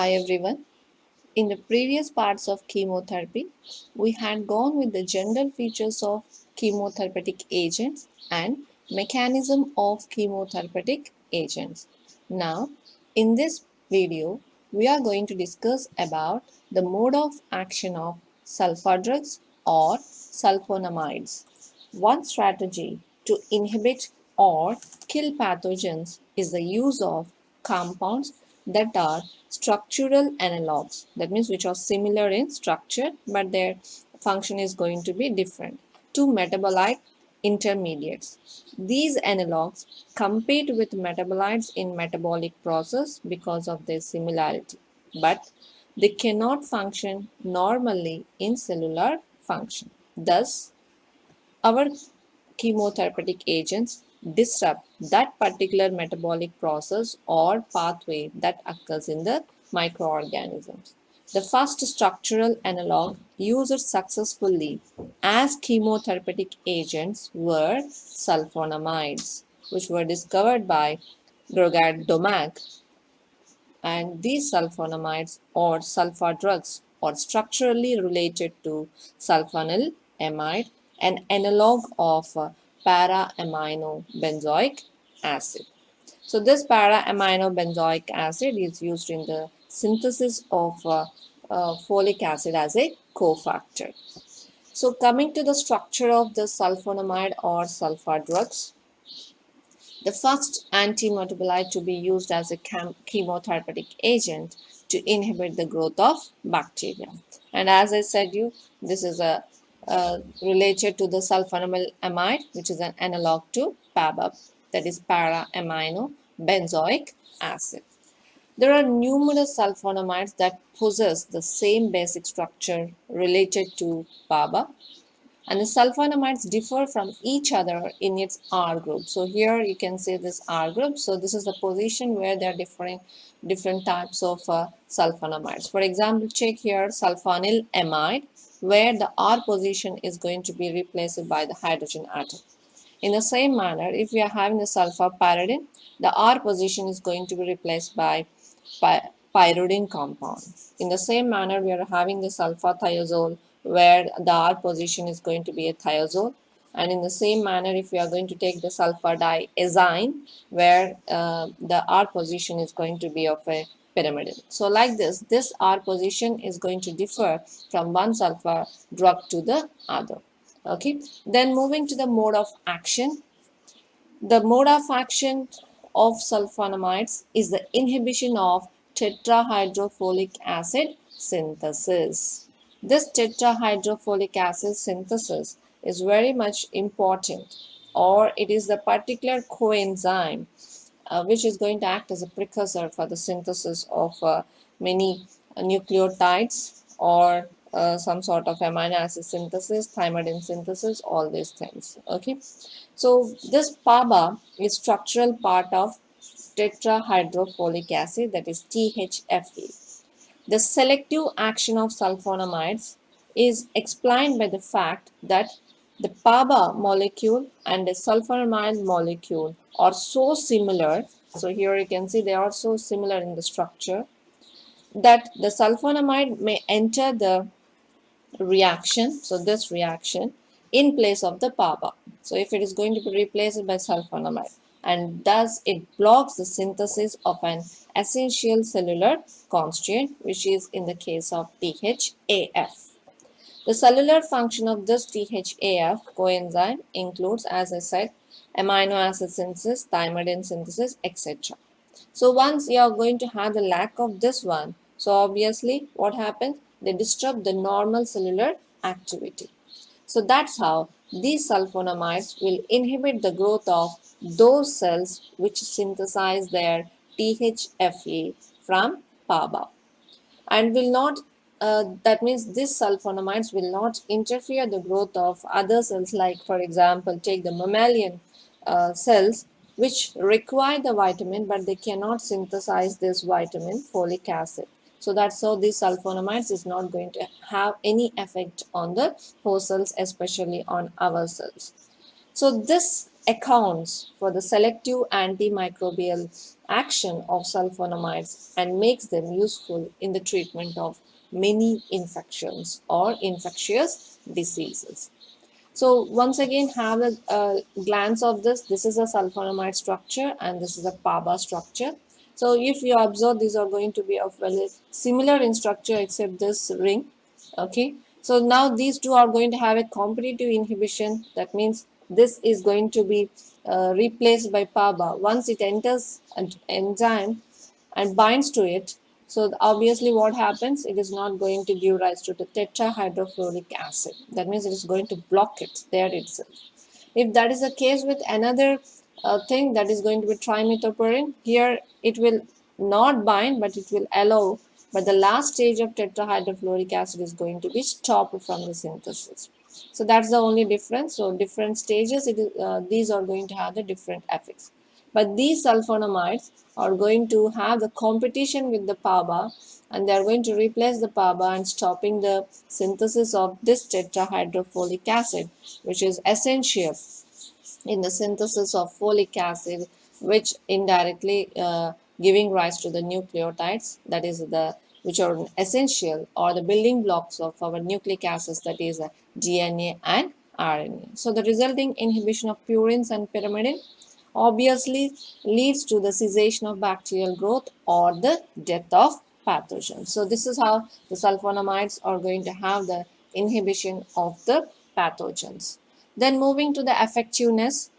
Hi everyone. In the previous parts of chemotherapy, we had gone with the general features of chemotherapeutic agents and mechanism of chemotherapeutic agents. Now, in this video, we are going to discuss about the mode of action of sulfa drugs or sulfonamides. One strategy to inhibit or kill pathogens is the use of compounds that are structural analogs, that means which are similar in structure but their function is going to be different, to metabolite intermediates. These analogs compete with metabolites in metabolic process because of their similarity, but they cannot function normally in cellular function. Thus, our chemotherapeutic agents disrupt that particular metabolic process or pathway that occurs in the microorganisms. The first structural analog used successfully as chemotherapeutic agents were sulfonamides, which were discovered by Gerard Domac, and these sulfonamides or sulfa drugs are structurally related to sulfonyl amide, an analog of para-amino benzoic acid. So this para-amino benzoic acid is used in the synthesis of folic acid as a cofactor. So coming to the structure of the sulfonamide or sulfa drugs, the first antimetabolite to be used as a chemotherapeutic agent to inhibit the growth of bacteria. And as I said you, this is a related to the sulfonamide amide, which is an analog to PABAB, that is para-amino benzoic acid. There are numerous sulfonamides that possess the same basic structure related to PABA, and the sulfonamides differ from each other in its R group. So here you can see this R group. So this is the position where they are different types of sulfonamides. For example, check here sulfonyl amide, where the R position is going to be replaced by the hydrogen atom. In the same manner, if we are having the sulfur pyridine, the R position is going to be replaced by pyridine compound. In the same manner, we are having the sulfur thiazole, where the R position is going to be a thiazole. And in the same manner, if we are going to take the sulfur diazine, where the R position is going to be of a pyrimidine. So like this R position is going to differ from one sulfur drug to the other. Okay, then moving to the mode of action. The mode of action of sulfonamides is the inhibition of tetrahydrofolic acid synthesis. This tetrahydrofolic acid synthesis is very much important, or it is the particular coenzyme which is going to act as a precursor for the synthesis of many nucleotides or some sort of amino acid synthesis, thymidine synthesis, all these things. Okay, so this PABA is structural part of tetrahydrofolic acid, that is THFA. The selective action of sulfonamides is explained by the fact that the PABA molecule and the sulfonamide molecule are so similar. So here you can see they are so similar in the structure that the sulfonamide may enter the reaction, so this reaction, in place of the PABA. So if it is going to be replaced by sulfonamide, and thus it blocks the synthesis of an essential cellular constituent, which is in the case of THAF. The cellular function of this THAF coenzyme includes, as I said, amino acid synthesis, thymidine synthesis, etc. So once you are going to have the lack of this one, so obviously what happens? They disrupt the normal cellular activity. So that's how these sulfonamides will inhibit the growth of those cells which synthesize their THFA from PABA, and will not that means these sulfonamides will not interfere the growth of other cells, like for example take the mammalian cells which require the vitamin but they cannot synthesize this vitamin folic acid. So that's how these sulfonamides is not going to have any effect on the host cells, especially on our cells. So this accounts for the selective antimicrobial action of sulfonamides and makes them useful in the treatment of many infections or infectious diseases. So once again, have a glance of this. This is a sulfonamide structure and this is a PABA structure. So if you observe, these are going to be of very similar in structure except this ring. Okay. So now these two are going to have a competitive inhibition. That means this is going to be replaced by PABA. Once it enters an enzyme, and binds to it. So obviously what happens? It is not going to give rise to the tetrahydrofluoric acid. That means it is going to block it there itself. If that is the case with another thing that is going to be trimethoprim, here it will not bind but it will allow. But the last stage of tetrahydrofluoric acid is going to be stopped from the synthesis. So that's the only difference. So different stages, these are going to have the different effects. But these sulfonamides are going to have the competition with the PABA and they are going to replace the PABA and stopping the synthesis of this tetrahydrofolic acid, which is essential in the synthesis of folic acid, which indirectly giving rise to the nucleotides, that is the which are essential or the building blocks of our nucleic acids, that is DNA and RNA. So the resulting inhibition of purines and pyrimidine obviously leads to the cessation of bacterial growth or the death of pathogens. So this is how the sulfonamides are going to have the inhibition of the pathogens. Then moving to the effectiveness,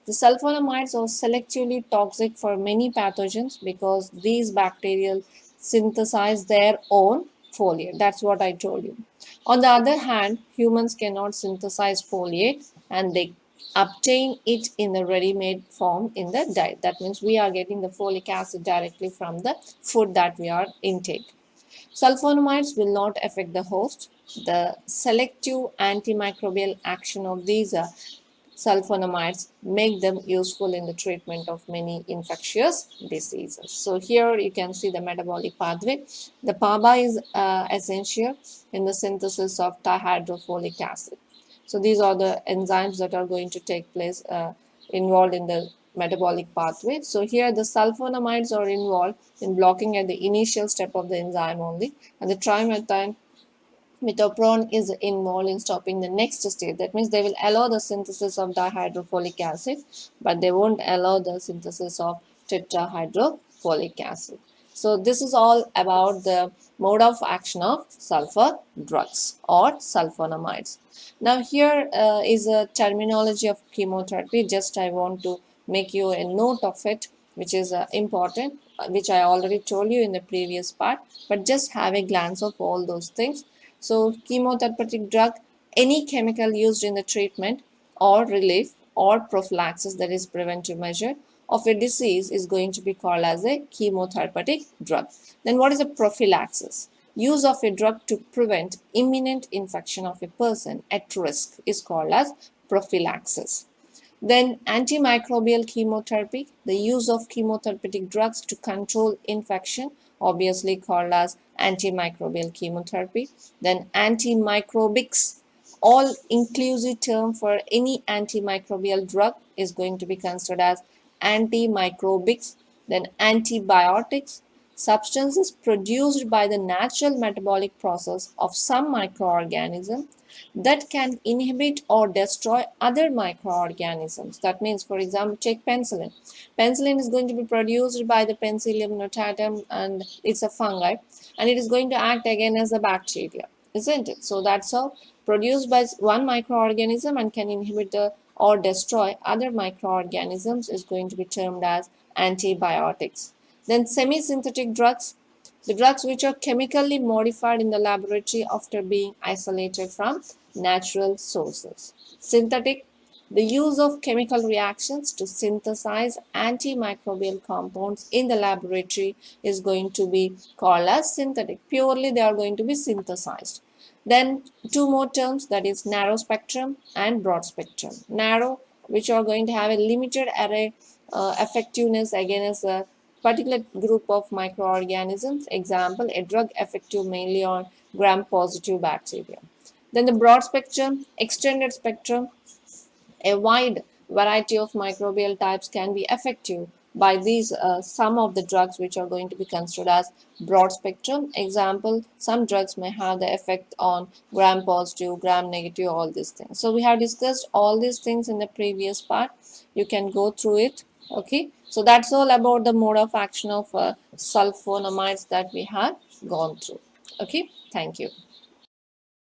the sulfonamides are selectively toxic for many pathogens because these bacterial synthesize their own foliate. That's what I told you. On the other hand, humans cannot synthesize foliate and they obtain it in the ready-made form in the diet. That means we are getting the folic acid directly from the food that we are intake. Sulfonamides will not affect the host. The selective antimicrobial action of these sulfonamides make them useful in the treatment of many infectious diseases. So here you can see the metabolic pathway. The PABA is essential in the synthesis of dihydrofolic acid. So these are the enzymes that are going to take place involved in the metabolic pathway. So here the sulfonamides are involved in blocking at the initial step of the enzyme only, and the trimethylene metoprolol is involved in stopping the next stage. That means they will allow the synthesis of dihydrofolic acid, but they won't allow the synthesis of tetrahydrofolic acid. So this is all about the mode of action of sulfur drugs or sulfonamides. Now here is a terminology of chemotherapy. Just I want to make you a note of it, which is important, which I already told you in the previous part, but just have a glance of all those things. So chemotherapeutic drug, any chemical used in the treatment or relief or prophylaxis, that is preventive measure of a disease, is going to be called as a chemotherapeutic drug. Then what is a prophylaxis? Use of a drug to prevent imminent infection of a person at risk is called as prophylaxis. Then antimicrobial chemotherapy, the use of chemotherapeutic drugs to control infection, obviously called as antimicrobial chemotherapy. Then antimicrobics, all inclusive term for any antimicrobial drug is going to be considered as antimicrobics. Then antibiotics, substances produced by the natural metabolic process of some microorganism that can inhibit or destroy other microorganisms. That means, for example, take penicillin. Penicillin is going to be produced by the Penicillium notatum and it's a fungi and it is going to act again as a bacteria, isn't it? So that's how produced by one microorganism and can inhibit or destroy other microorganisms is going to be termed as antibiotics. Then semi-synthetic drugs, the drugs which are chemically modified in the laboratory after being isolated from natural sources. Synthetic, the use of chemical reactions to synthesize antimicrobial compounds in the laboratory is going to be called as synthetic. Purely they are going to be synthesized. Then two more terms, that is narrow spectrum and broad spectrum. Narrow, which are going to have a limited array effectiveness against a particular group of microorganisms. Example, a drug effective mainly on gram-positive bacteria. Then the broad spectrum, extended spectrum, a wide variety of microbial types can be effective by these some of the drugs which are going to be considered as broad spectrum. Example, some drugs may have the effect on gram positive, gram negative, all these things. So we have discussed all these things in the previous part. You can go through it. Okay, so that's all about the mode of action of sulfonamides that we have gone through. Okay, thank you.